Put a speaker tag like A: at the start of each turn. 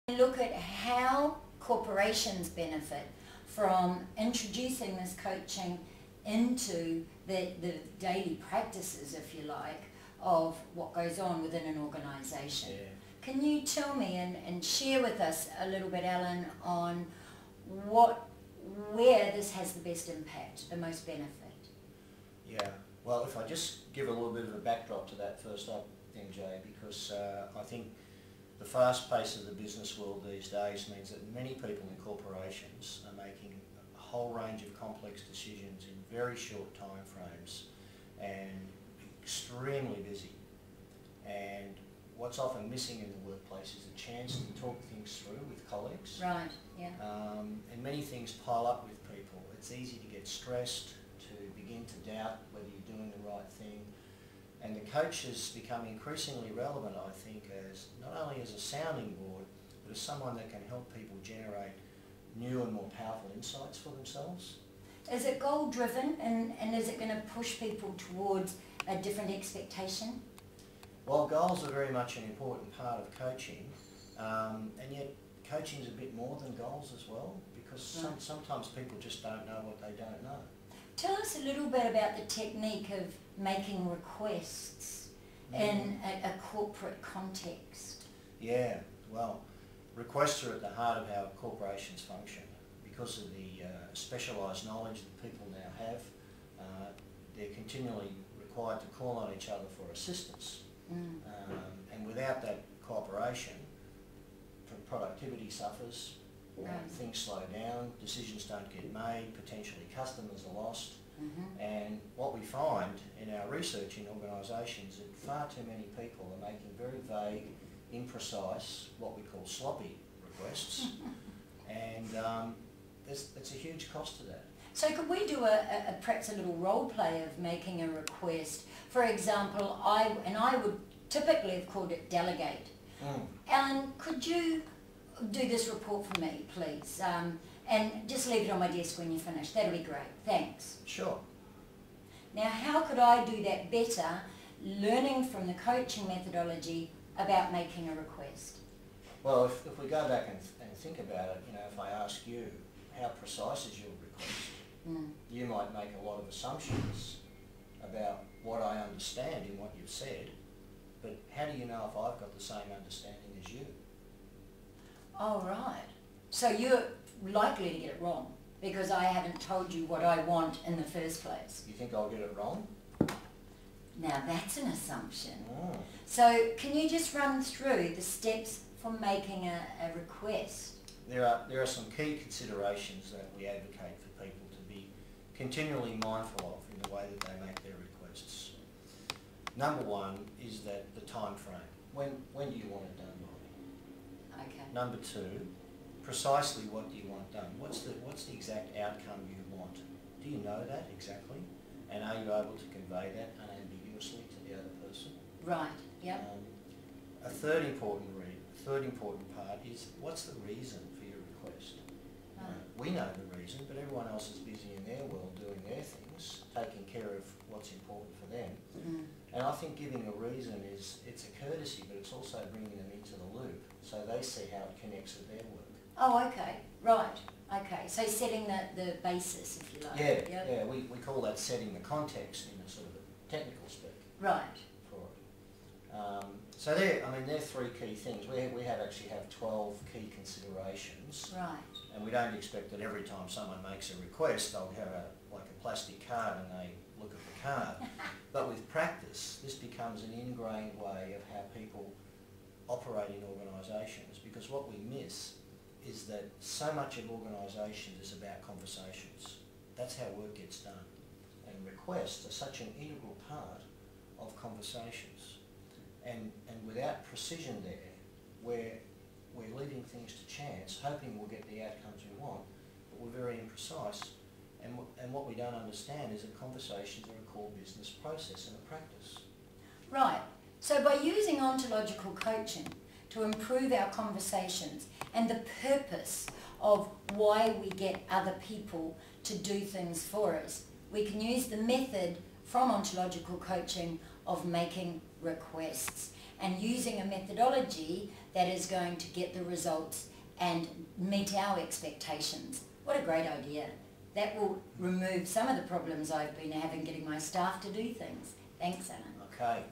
A: Look at how corporations benefit from introducing this coaching into the daily practices, if you like, of what goes on within an organisation.
B: Yeah.
A: Can you tell me and share with us a little bit, Alan, on where this has the best impact, the most benefit?
B: Yeah, well, if I just give a little bit of a backdrop to that first up, MJ, because I think the fast pace of the business world these days means that many people in corporations are making a whole range of complex decisions in very short time frames and extremely busy. And what's often missing in the workplace is a chance to talk things through with colleagues.
A: Right, yeah.
B: And many things pile up with people. It's easy to get stressed, to begin to doubt whether you're doing the right thing. And the coach has become increasingly relevant, I think, as not only as a sounding board, but as someone that can help people generate new and more powerful insights for themselves.
A: Is it goal driven and is it going to push people towards a different expectation?
B: Well, goals are very much an important part of coaching, and yet coaching is a bit more than goals as well, because
A: Right.
B: sometimes people just don't know what they don't know.
A: Tell us a little bit about the technique of making requests in a corporate context.
B: Yeah, well, requests are at the heart of how corporations function. Because of the specialised knowledge that people now have, they're continually required to call on each other for assistance. And without that cooperation, productivity suffers, things slow down, decisions don't get made, potentially customers are lost. And what we find in our research in organisations is that far too many people are making very vague, imprecise, what we call sloppy requests. And it's a huge cost to that.
A: So could we do perhaps a little role play of making a request? For example, I would typically have called it delegate. Alan, could you do this report for me, please? And just leave it on my desk when you finish. That'll be great. Thanks.
B: Sure.
A: Now, how could I do that better, learning from the coaching methodology about making a request?
B: Well, if we go back and think about it, if I ask you, how precise is your request? You might make a lot of assumptions about what I understand in what you've said, but how do you know if I've got the same understanding as you?
A: Oh, right. So you're likely to get it wrong because I haven't told you what I want in the first place.
B: You think I'll get it wrong?
A: Now that's an assumption. So can you just run through the steps for making a request?
B: There are some key considerations that we advocate for people to be continually mindful of in the way that they make their requests. Number one is that the time frame. When do you want it done by?
A: Okay.
B: Number two, precisely what do you want done? What's the exact outcome you want? Do you know that exactly? And are you able to convey that unambiguously to the other person?
A: Right, yep.
B: A third important part is, what's the reason for your request? We know the reason, but everyone else is busy in their world doing their things, taking care of what's important for them. And I think giving a reason it's a courtesy, but it's also bringing them into the loop so they see how it connects with their work.
A: Oh, okay, right, okay. So setting the basis, if you like.
B: Yeah, we call that setting the context in a sort of a technical speak.
A: Right.
B: For it. So they're three key things. We actually have 12 key considerations.
A: Right.
B: And we don't expect that every time someone makes a request they'll have like a plastic card and they look at the card. But with practice, this becomes an ingrained way of how people operate in organisations, because what we miss is that so much of organisations is about conversations. That's how work gets done. And requests are such an integral part of conversations. And without precision there, we're leaving things to chance, hoping we'll get the outcomes we want, but we're very imprecise. And what we don't understand is that conversations are a core business process and a practice.
A: Right. So by using ontological coaching to improve our conversations and the purpose of why we get other people to do things for us, we can use the method from ontological coaching of making requests. and using a methodology that is going to get the results and meet our expectations. What a great idea. That will remove some of the problems I've been having getting my staff to do things. Thanks, Anna.
B: Okay.